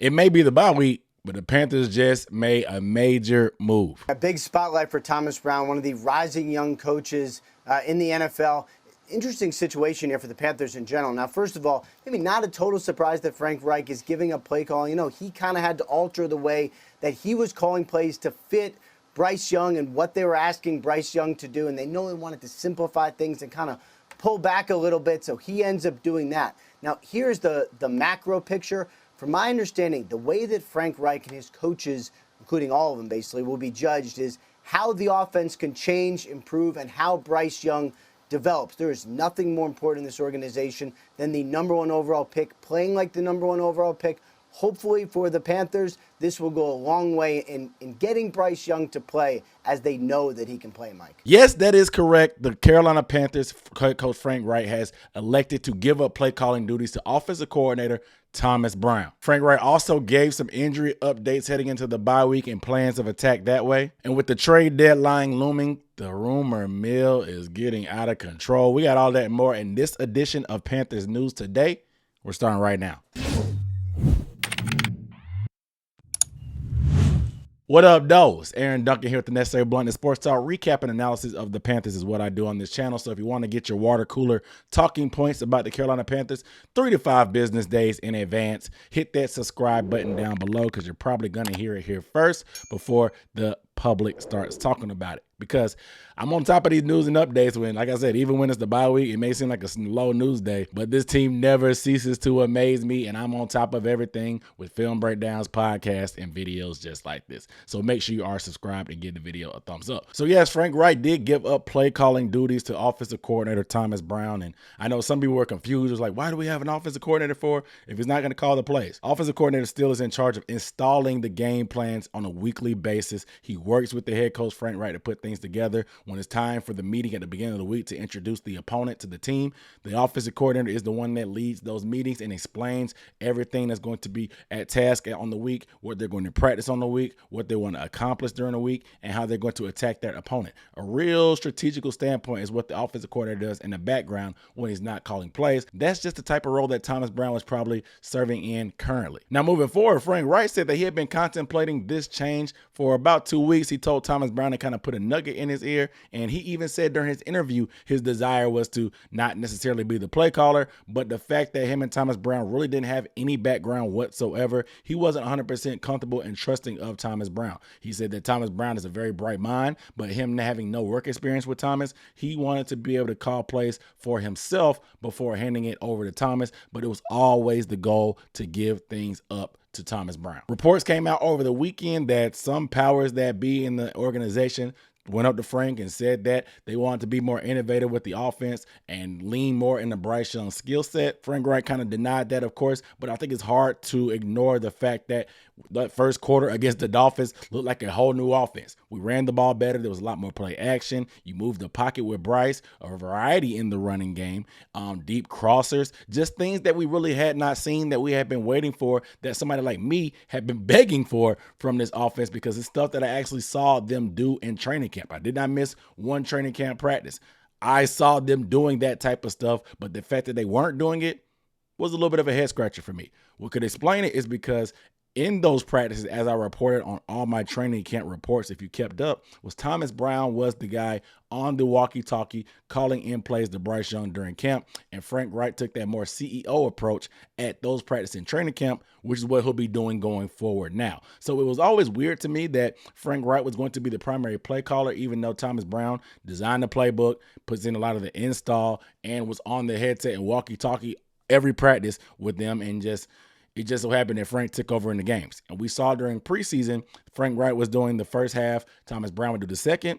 It may be the bye week, but the Panthers just made a major move. A big spotlight for Thomas Brown, one of the rising young coaches in the NFL. Interesting situation here for the Panthers in general. Now, first of all, maybe not a total surprise that Frank Reich is giving up play calling. You know, he kind of had to alter the way that he was calling plays to fit Bryce Young and what they were asking Bryce Young to do. And they know they wanted to simplify things and kind of pull back a little bit. So he ends up doing that. Now, here's the macro picture. From my understanding, the way that Frank Reich and his coaches, including all of them basically, will be judged is how the offense can change, improve, and how Bryce Young develops. There is nothing more important in this organization than the number one overall pick, playing like the number one overall pick. Hopefully for the Panthers, this will go a long way in getting Bryce Young to play as they know that he can play, Mike. Yes, that is correct. The Carolina Panthers coach Frank Reich has elected to give up play calling duties to offensive coordinator Thomas Brown. Frank Reich also gave some injury updates heading into the bye week and plans of attack that way. And with the trade deadline looming, the rumor mill is getting out of control. We got all that and more in this edition of Panthers News Today. We're starting right now. What up, those? Aaron Duncan here with the Necessary Bluntness Sports Talk. Recap and analysis of the Panthers is what I do on this channel. So if you want to get your water cooler talking points about the Carolina Panthers 3 to 5 business days in advance, hit that subscribe button down below because you're probably going to hear it here first before the public starts talking about it. Because I'm on top of these news and updates when, like I said, even when it's the bye week, it may seem like a slow news day, but this team never ceases to amaze me, and I'm on top of everything with film breakdowns, podcasts, and videos just like this. So make sure you are subscribed and give the video a thumbs up. So yes, Frank Reich did give up play calling duties to offensive coordinator Thomas Brown, and I know some people were confused. It was like, why do we have an offensive coordinator for if he's not going to call the plays? Offensive coordinator still is in charge of installing the game plans on a weekly basis. He works with the head coach Frank Reich to put things together when it's time for the meeting at the beginning of the week to introduce the opponent to the team. The offensive coordinator is the one that leads those meetings and explains everything that's going to be at task on the week, what they're going to practice on the week, what they want to accomplish during the week, and how they're going to attack their opponent. A real strategical standpoint is what the offensive coordinator does in the background when he's not calling plays. That's just the type of role that Thomas Brown was probably serving in currently. Now, moving forward, Frank Reich said that he had been contemplating this change for about 2 weeks. He told Thomas Brown to kind of put a nugget in his ear, and he even said during his interview his desire was to not necessarily be the play caller, but the fact that him and Thomas Brown really didn't have any background whatsoever, he wasn't 100% comfortable and trusting of Thomas Brown. He said that Thomas Brown is a very bright mind, but him having no work experience with Thomas, he wanted to be able to call plays for himself before handing it over to Thomas, but it was always the goal to give things up to Thomas Brown. Reports came out over the weekend that some powers that be in the organization went up to Frank and said that they wanted to be more innovative with the offense and lean more into Bryce Young's skill set. Frank Reich kind of denied that, of course, but I think it's hard to ignore the fact that that first quarter against the Dolphins looked like a whole new offense. We ran the ball better. There was a lot more play action. You moved the pocket with Bryce, a variety in the running game, deep crossers, just things that we really had not seen that we had been waiting for, that somebody like me had been begging for from this offense, because it's stuff that I actually saw them do in training camp. I did not miss one training camp practice. I saw them doing that type of stuff, but the fact that they weren't doing it was a little bit of a head scratcher for me. What could explain it is because in those practices, as I reported on all my training camp reports, if you kept up, was Thomas Brown was the guy on the walkie-talkie calling in plays to Bryce Young during camp, and Frank Reich took that more CEO approach at those practices in training camp, which is what he'll be doing going forward now. So it was always weird to me that Frank Reich was going to be the primary play caller, even though Thomas Brown designed the playbook, puts in a lot of the install, and was on the headset and walkie-talkie every practice with them, and it just so happened that Frank took over in the games. And we saw during preseason, Frank Reich was doing the first half, Thomas Brown would do the second.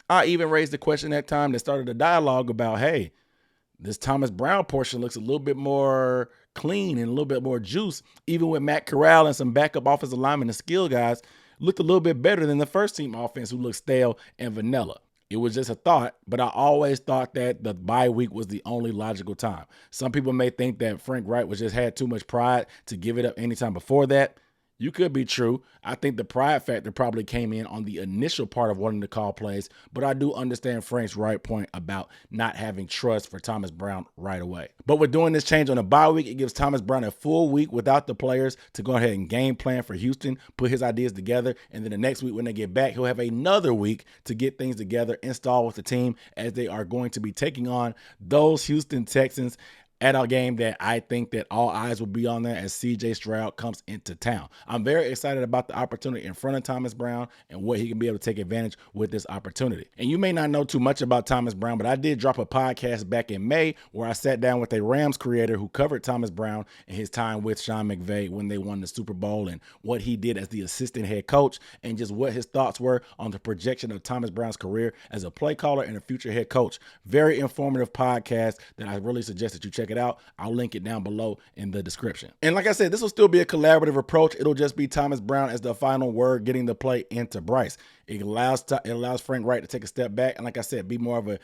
I even raised the question that time that started a dialogue about, hey, this Thomas Brown portion looks a little bit more clean and a little bit more juice, even with Matt Corral and some backup offensive linemen and skill guys, looked a little bit better than the first team offense who looked stale and vanilla. It was just a thought, but I always thought that the bye week was the only logical time. Some people may think that Frank Reich just had too much pride to give it up anytime before that. You could be true. I think the pride factor probably came in on the initial part of wanting to call plays, but I do understand Frank's right point about not having trust for Thomas Brown right away. But with doing this change on a bye week, it gives Thomas Brown a full week without the players to go ahead and game plan for Houston, put his ideas together, and then the next week when they get back, he'll have another week to get things together, install with the team as they are going to be taking on those Houston Texans at a game that I think that all eyes will be on there as CJ Stroud comes into town. I'm very excited about the opportunity in front of Thomas Brown and what he can be able to take advantage with this opportunity. And you may not know too much about Thomas Brown, but I did drop a podcast back in May where I sat down with a Rams creator who covered Thomas Brown and his time with Sean McVay when they won the Super Bowl and what he did as the assistant head coach and just what his thoughts were on the projection of Thomas Brown's career as a play caller and a future head coach. Very informative podcast that I really suggest that you check it out. I'll link it down below in the description. And like I said, this will still be a collaborative approach. It'll just be Thomas Brown as the final word, getting the play into Bryce. It allows Frank Reich to take a step back and, like I said, be more of a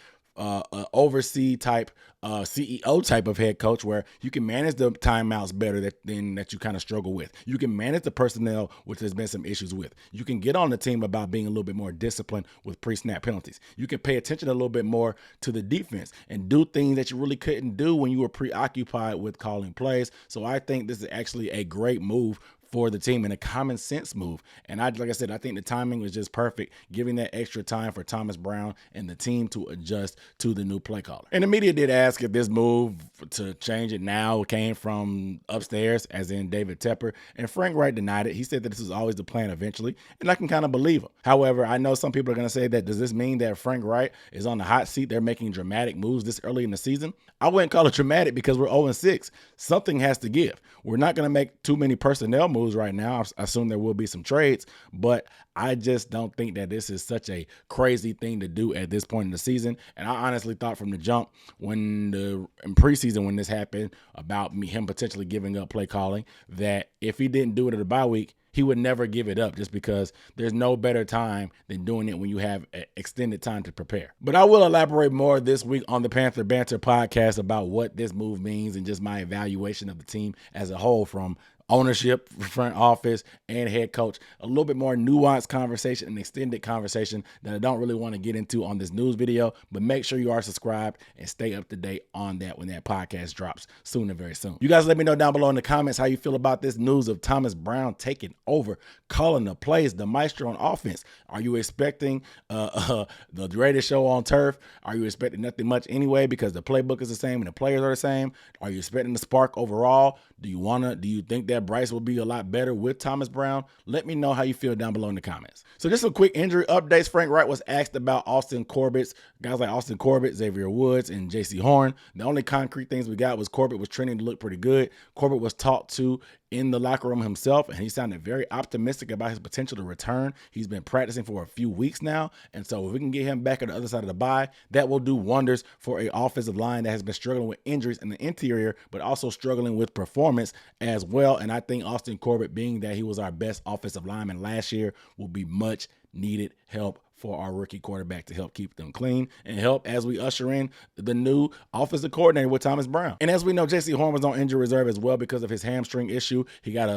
oversee type, CEO type of head coach where you can manage the timeouts better than that you kind of struggle with. You can manage the personnel, which there's been some issues with. You can get on the team about being a little bit more disciplined with pre-snap penalties. You can pay attention a little bit more to the defense and do things that you really couldn't do when you were preoccupied with calling plays. So I think this is actually a great move for the team and a common sense move. And like I said, I think the timing was just perfect, giving that extra time for Thomas Brown and the team to adjust to the new play caller. And the media did ask if this move to change it now came from upstairs, as in David Tepper, and Frank Reich denied it. He said that this was always the plan eventually, and I can kind of believe him. However, I know some people are going to say that, does this mean that Frank Reich is on the hot seat? They're making dramatic moves this early in the season. I wouldn't call it dramatic because we're 0-6. Something has to give. We're not going to make too many personnel moves right now. I assume there will be some trades, but I just don't think that this is such a crazy thing to do at this point in the season. And I honestly thought from the jump in preseason when this happened about him potentially giving up play calling, that if he didn't do it at a bye week, he would never give it up, just because there's no better time than doing it when you have extended time to prepare. But I will elaborate more this week on the Panther Banter podcast about what this move means and just my evaluation of the team as a whole, from ownership, front office, and head coach. A little bit more nuanced conversation and extended conversation that I don't really want to get into on this news video, but make sure you are subscribed and stay up to date on that when that podcast drops soon and very soon. You guys let me know down below in the comments how you feel about this news of Thomas Brown taking over, calling the plays, the maestro on offense. Are you expecting the greatest show on turf? Are you expecting nothing much anyway because the playbook is the same and the players are the same? Are you expecting the spark overall? Do you think that Bryce will be a lot better with Thomas Brown? Let me know how you feel down below in the comments. So just some quick injury updates. Frank Reich was asked about Austin Corbett's, guys like Austin Corbett, Xavier Woods, and J.C. Horn. The only concrete things we got was Corbett was trending to look pretty good. Corbett was talked to in the locker room himself, and he sounded very optimistic about his potential to return. He's been practicing for a few weeks now, and so if we can get him back on the other side of the bye, that will do wonders for an offensive line that has been struggling with injuries in the interior, but also struggling with performance as well. And I think Austin Corbett, being that he was our best offensive lineman last year, will be much needed help for our rookie quarterback to help keep them clean and help as we usher in the new offensive coordinator with Thomas Brown. And as we know, J.C. Horn was on injury reserve as well because of his hamstring issue. He got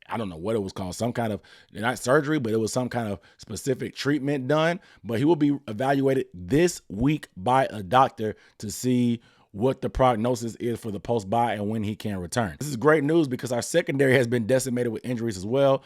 I don't know what it was called, some kind of, not surgery, but it was some kind of specific treatment done. But he will be evaluated this week by a doctor to see what the prognosis is for the post-bye and when he can return. This is great news because our secondary has been decimated with injuries as well,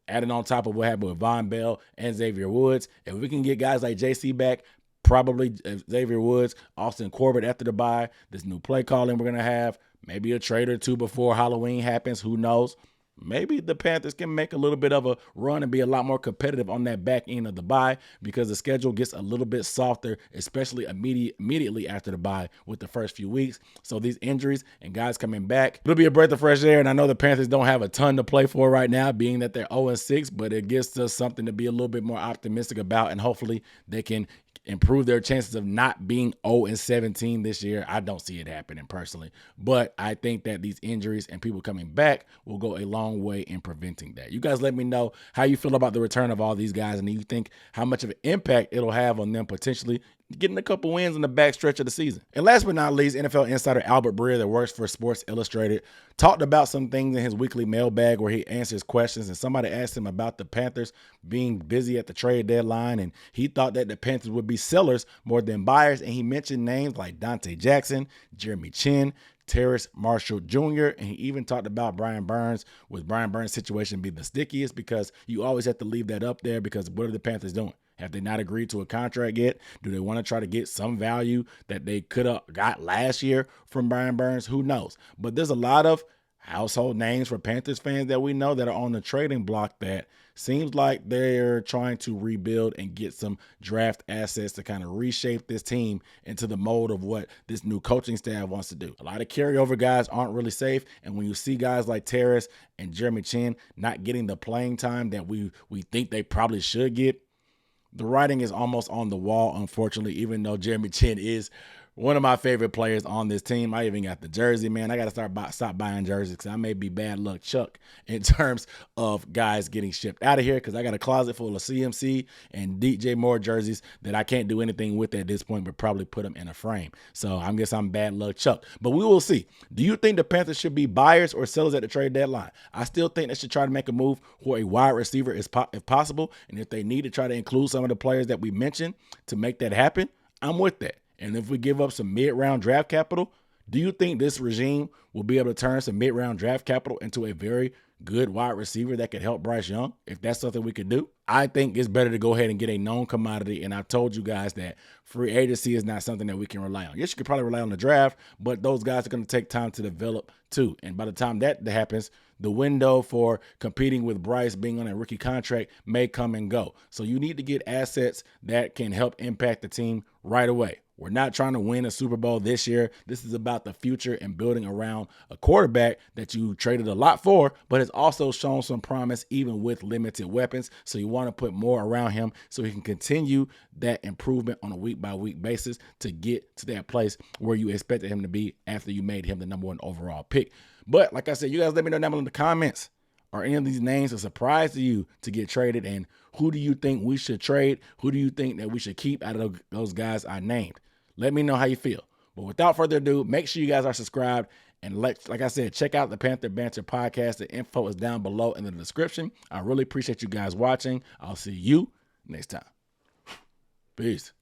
adding on top of what happened with Von Bell and Xavier Woods. If we can get guys like JC back, probably Xavier Woods, Austin Corbett after the bye, this new play calling we're going to have, maybe a trade or two before Halloween happens, who knows? Maybe the Panthers can make a little bit of a run and be a lot more competitive on that back end of the bye because the schedule gets a little bit softer, especially immediately after the bye with the first few weeks. So these injuries and guys coming back, it'll be a breath of fresh air. And I know the Panthers don't have a ton to play for right now, being that they're 0-6, but it gives us something to be a little bit more optimistic about, and hopefully they can improve their chances of not being 0-17 this year. I don't see it happening personally, but I think that these injuries and people coming back will go a long way in preventing that. You guys let me know how you feel about the return of all these guys, and do you think how much of an impact it'll have on them potentially getting a couple wins in the back stretch of the season. And last but not least, NFL insider Albert Breer, that works for Sports Illustrated, talked about some things in his weekly mailbag where he answers questions, and somebody asked him about the Panthers being busy at the trade deadline, and he thought that the Panthers would be sellers more than buyers, and he mentioned names like Dante Jackson, Jeremy Chin, Terrace Marshall Jr., and he even talked about Brian Burns, with Brian Burns' situation being the stickiest, because you always have to leave that up there, because what are the Panthers doing? Have they not agreed to a contract yet? Do they want to try to get some value that they could have got last year from Brian Burns? Who knows? But there's a lot of household names for Panthers fans that we know that are on the trading block that seems like they're trying to rebuild and get some draft assets to kind of reshape this team into the mold of what this new coaching staff wants to do. A lot of carryover guys aren't really safe, and when you see guys like Terrace and Jeremy Chin not getting the playing time that we think they probably should get, the writing is almost on the wall, unfortunately, even though Jeremy Chin is one of my favorite players on this team. I even got the jersey, man. I got to stop buying jerseys, because I may be bad luck Chuck in terms of guys getting shipped out of here, because I got a closet full of CMC and DJ Moore jerseys that I can't do anything with at this point, but probably put them in a frame. So I guess I'm bad luck Chuck. But we will see. Do you think the Panthers should be buyers or sellers at the trade deadline? I still think they should try to make a move for a wide receiver if possible, and if they need to try to include some of the players that we mentioned to make that happen, I'm with that. And if we give up some mid-round draft capital, do you think this regime will be able to turn some mid-round draft capital into a very good wide receiver that could help Bryce Young? If that's something we could do, I think it's better to go ahead and get a known commodity. And I've told you guys that free agency is not something that we can rely on. Yes, you could probably rely on the draft, but those guys are going to take time to develop too. And by the time that happens, the window for competing with Bryce being on a rookie contract may come and go. So you need to get assets that can help impact the team right away. We're not trying to win a Super Bowl this year. This is about the future and building around a quarterback that you traded a lot for, but has also shown some promise even with limited weapons. So you want to put more around him so he can continue that improvement on a week-by-week basis to get to that place where you expected him to be after you made him the number 1 overall pick. But like I said, you guys let me know down below in the comments. Are any of these names a surprise to you to get traded? And who do you think we should trade? Who do you think that we should keep out of those guys I named? Let me know how you feel. But without further ado, make sure you guys are subscribed. And like I said, check out the Panther Banter podcast. The info is down below in the description. I really appreciate you guys watching. I'll see you next time. Peace.